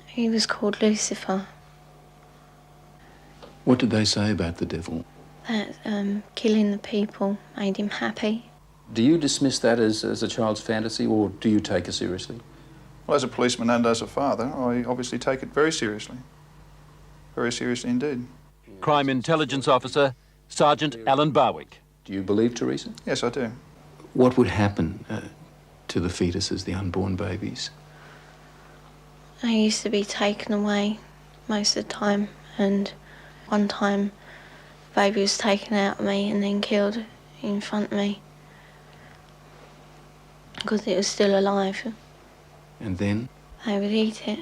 He was called Lucifer. What did they say about the devil? That killing the people made him happy. Do you dismiss that as a child's fantasy, or do you take it seriously? Well, as a policeman and as a father, I obviously take it very seriously. Very seriously indeed. Crime Intelligence Officer, Sergeant Alan Barwick. Do you believe Teresa? Yes, I do. What would happen to the fetuses, the unborn babies? I used to be taken away most of the time, and one time baby was taken out of me and then killed in front of me because it was still alive. And then? They would eat it.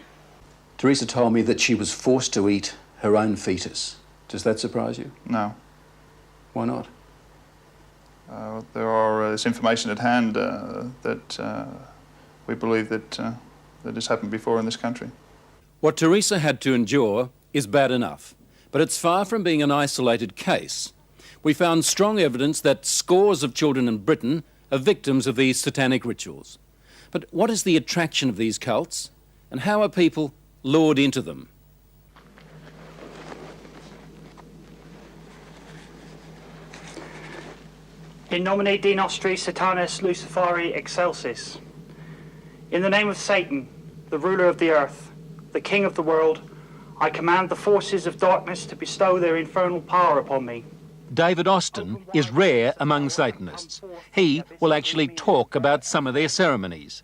Teresa told me that she was forced to eat her own fetus. Does that surprise you? No. Why not? There's information at hand that we believe that has happened before in this country. What Teresa had to endure is bad enough, but it's far from being an isolated case. We found strong evidence that scores of children in Britain are victims of these satanic rituals. But what is the attraction of these cults, and how are people lured into them? In nomine Dei Nostri Satanis Luciferi Excelsis. In the name of Satan, the ruler of the earth, the king of the world, I command the forces of darkness to bestow their infernal power upon me. David Austin is rare among Satanists. He will actually talk about some of their ceremonies.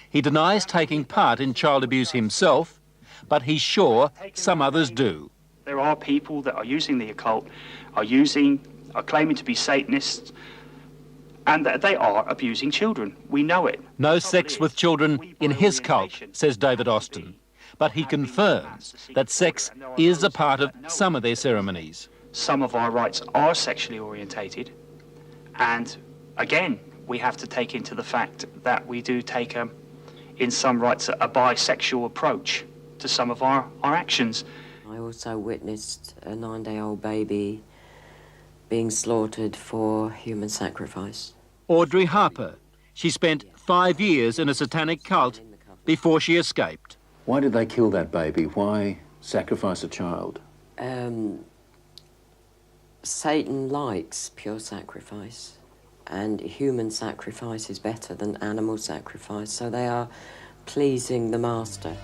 He denies taking part in child abuse himself, but he's sure some others do. There are people that are using the occult, are claiming to be Satanists, and that they are abusing children. We know it. No sex with children in his cult, says David Austin, but he confirms that sex is a part of some of their ceremonies. Some of our rites are sexually orientated, and again, we have to take into the fact that we do take, in some rites, a bisexual approach to some of our actions. I also witnessed a 9-day-old baby being slaughtered for human sacrifice. Audrey Harper. She spent 5 years in a satanic cult before she escaped. Why did they kill that baby? Why sacrifice a child? Satan likes pure sacrifice, and human sacrifice is better than animal sacrifice, so they are pleasing the master.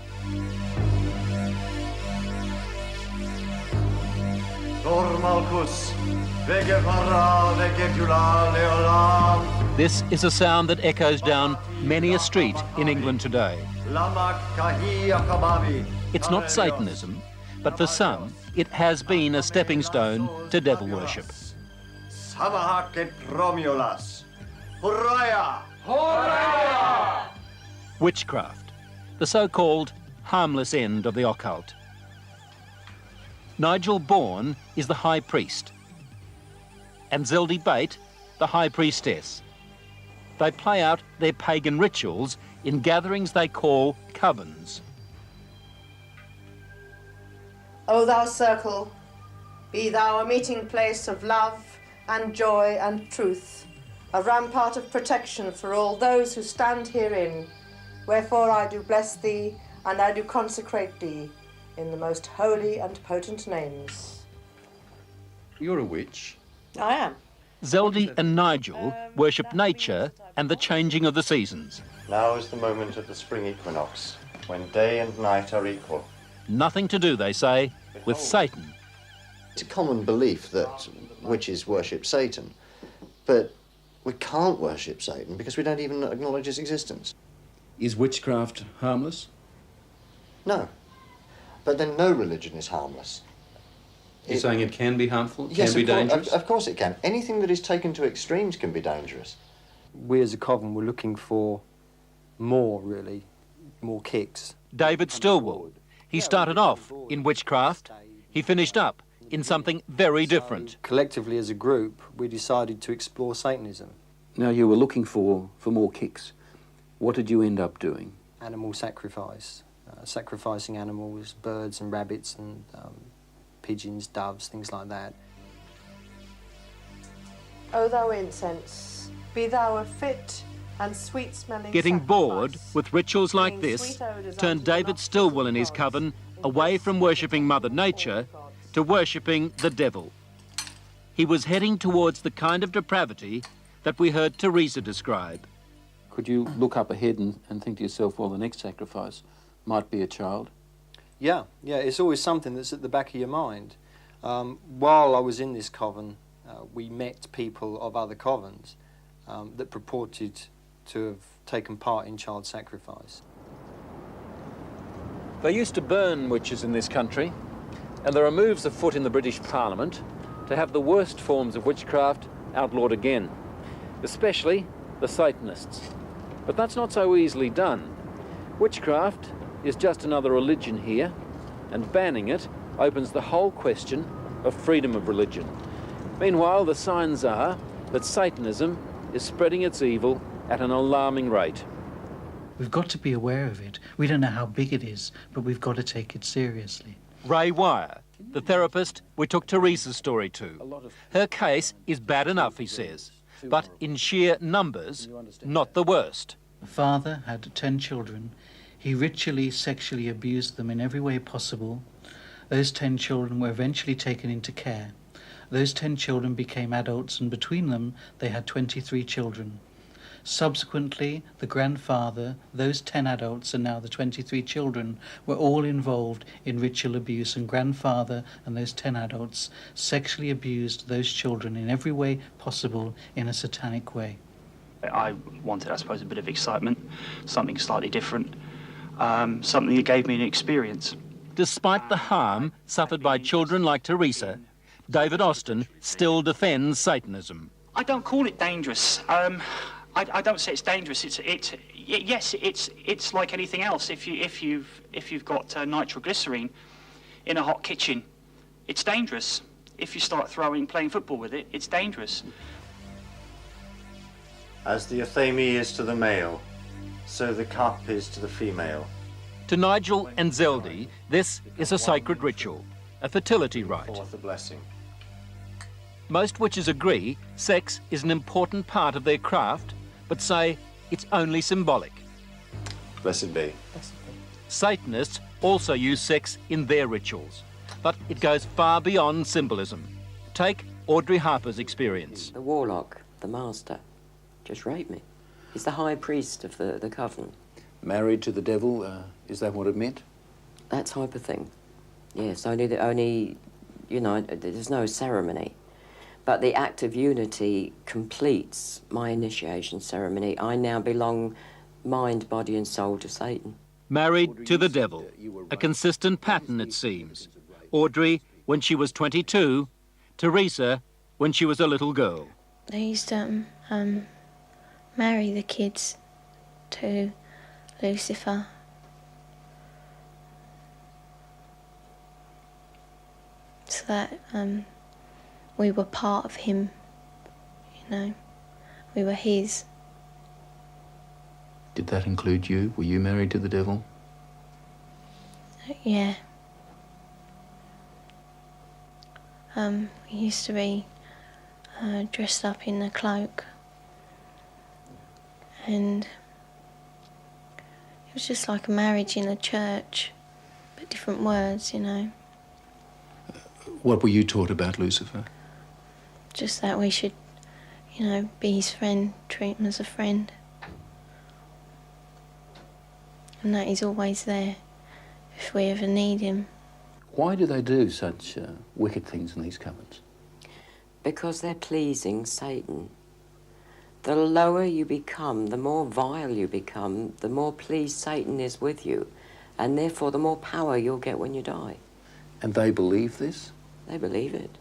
This is a sound that echoes down many a street in England today. It's not Satanism, but for some, it has been a stepping stone to devil worship. Witchcraft, the so-called harmless end of the occult. Nigel Bourne is the high priest, and Zeldy Bate, the high priestess. They play out their pagan rituals in gatherings they call covens. O thou circle, be thou a meeting place of love and joy and truth, a rampart of protection for all those who stand herein. Wherefore I do bless thee, and I do consecrate thee, in the most holy and potent names. You're a witch. I am. Zeldy and Nigel worship nature and the changing of the seasons. Now is the moment of the spring equinox, when day and night are equal. Nothing to do, they say, with Satan. It's a common belief that witches worship Satan, but we can't worship Satan because we don't even acknowledge his existence. Is witchcraft harmless? No. But then no religion is harmless. You're saying it can be harmful? Yes, can be dangerous? Of course it can. Anything that is taken to extremes can be dangerous. We as a coven were looking for more, really, more kicks. David Stillwell. He started off in witchcraft. He finished up in something very different. Collectively as a group, we decided to explore Satanism. Now, you were looking for more kicks. What did you end up doing? Animal sacrifice. Sacrificing animals, birds and rabbits and pigeons, doves, things like that. O thou incense, be thou a fit and sweet-smelling Getting bored sacrifice, with rituals like bringing this sweet odours turned unto the David nostrils Stillwell of and his gods, coven in away grace from and worshipping giving Mother all Nature gods. to worshipping the devil. He was heading towards the kind of depravity that we heard Teresa describe. Could you look up ahead and think to yourself, well, the next sacrifice might be a child? Yeah, it's always something that's at the back of your mind. While I was in this coven, we met people of other covens that purported to have taken part in child sacrifice. They used to burn witches in this country, and there are moves afoot in the British Parliament to have the worst forms of witchcraft outlawed again, especially the Satanists. But that's not so easily done. Witchcraft is just another religion here, and banning it opens the whole question of freedom of religion. Meanwhile, the signs are that Satanism is spreading its evil at an alarming rate. We've got to be aware of it. We don't know how big it is, but we've got to take it seriously. Ray Wire, the therapist we took Teresa's story to. Her case is bad enough, he says, but in sheer numbers, not the worst. The father had 10 children. He ritually, sexually abused them in every way possible. Those 10 children were eventually taken into care. Those 10 children became adults, and between them they had 23 children. Subsequently, the grandfather, those 10 adults and now the 23 children were all involved in ritual abuse, and grandfather and those 10 adults sexually abused those children in every way possible in a satanic way. I wanted, I suppose, a bit of excitement, something slightly different, something that gave me an experience. Despite the harm suffered by children like Teresa, David Austin still defends Satanism. I don't call it dangerous. I don't say it's dangerous. Yes, it's like anything else. If you've got nitroglycerine in a hot kitchen, it's dangerous. If you start playing football with it, it's dangerous. As the athame is to the male, so the cup is to the female. To Nigel and Zeldy, this is a sacred ritual, a fertility rite. Forth the blessing. Most witches agree sex is an important part of their craft, but say it's only symbolic. Blessed be. Satanists also use sex in their rituals, but it goes far beyond symbolism. Take Audrey Harper's experience. The warlock, the master, just raped me. He's the high priest of the coven. Married to the devil, is that what it meant? That type of thing. Yes, only, you know, there's no ceremony. But the act of unity completes my initiation ceremony. I now belong mind, body and soul to Satan. Married to the devil, a consistent pattern it seems. Audrey when she was 22, Teresa when she was a little girl. They used to marry the kids to Lucifer. So that we were part of him, you know, we were his. Did that include you? Were you married to the devil? Yeah. We used to be dressed up in a cloak, and it was just like a marriage in a church, but different words, you know. What were you taught about Lucifer? Just that we should, you know, be his friend, treat him as a friend. And that he's always there if we ever need him. Why do they do such wicked things in these covens? Because they're pleasing Satan. The lower you become, the more vile you become, the more pleased Satan is with you, and therefore the more power you'll get when you die. And they believe this? They believe it.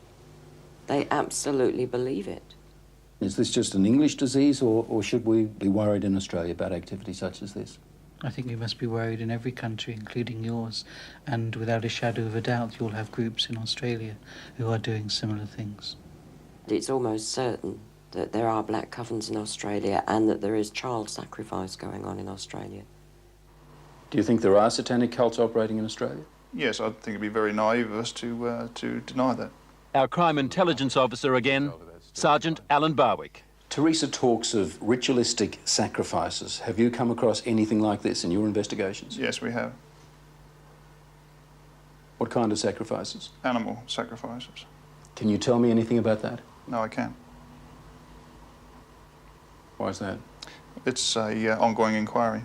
They absolutely believe it. Is this just an English disease, or should we be worried in Australia about activity such as this? I think we must be worried in every country, including yours, and without a shadow of a doubt you'll have groups in Australia who are doing similar things. It's almost certain that there are black covens in Australia and that there is child sacrifice going on in Australia. Do you think there are satanic cults operating in Australia? Yes, I think it'd be very naive of us to deny that. Our crime intelligence officer again, Sergeant Alan Barwick. Teresa talks of ritualistic sacrifices. Have you come across anything like this in your investigations? Yes, we have. What kind of sacrifices? Animal sacrifices. Can you tell me anything about that? No, I can't. Why is that? It's a ongoing inquiry.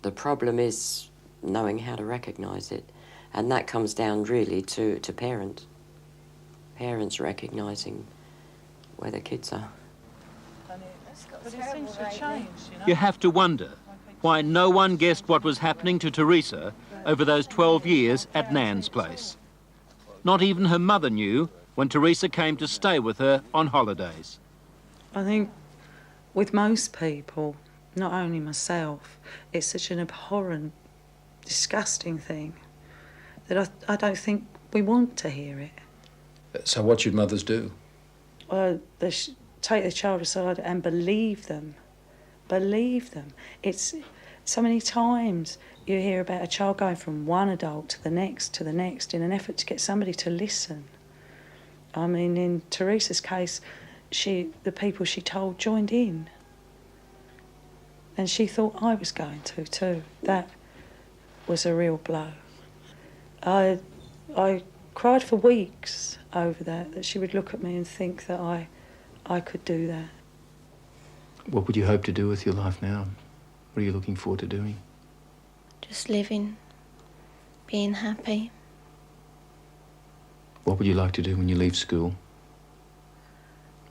The problem is knowing how to recognise it, and that comes down really to parents. Parents recognising where their kids are. But it seems to change, you know. You have to wonder why no one guessed what was happening to Teresa over those 12 years at Nan's place. Not even her mother knew when Teresa came to stay with her on holidays. I think with most people, not only myself, it's such an abhorrent, disgusting thing that I don't think we want to hear it. So what should mothers do? They take the child aside and believe them. Believe them. It's so many times you hear about a child going from one adult to the next in an effort to get somebody to listen. I mean, in Teresa's case, the people she told joined in. And she thought I was going to too. That was a real blow. I cried for weeks over that she would look at me and think that I could do that. What would you hope to do with your life now? What are you looking forward to doing? Just living, being happy. What would you like to do when you leave school?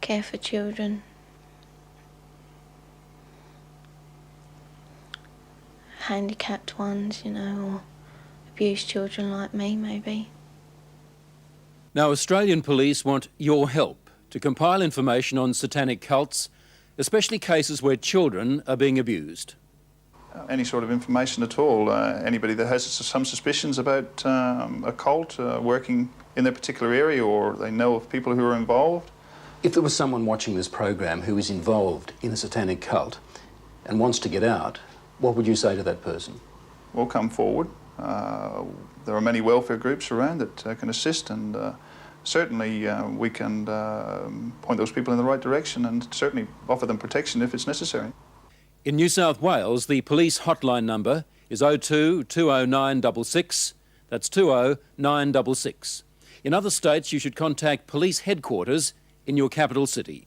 Care for children. Handicapped ones, you know, or abused children like me, maybe. Now, Australian police want your help to compile information on satanic cults, especially cases where children are being abused. Any sort of information at all, anybody that has some suspicions about a cult working in their particular area, or they know of people who are involved. If there was someone watching this program who is involved in a satanic cult and wants to get out, what would you say to that person? Will come forward. There are many welfare groups around that can assist, and certainly we can point those people in the right direction and certainly offer them protection if it's necessary. In New South Wales, the police hotline number is 02 20966. That's 20966. In other states, you should contact police headquarters in your capital city.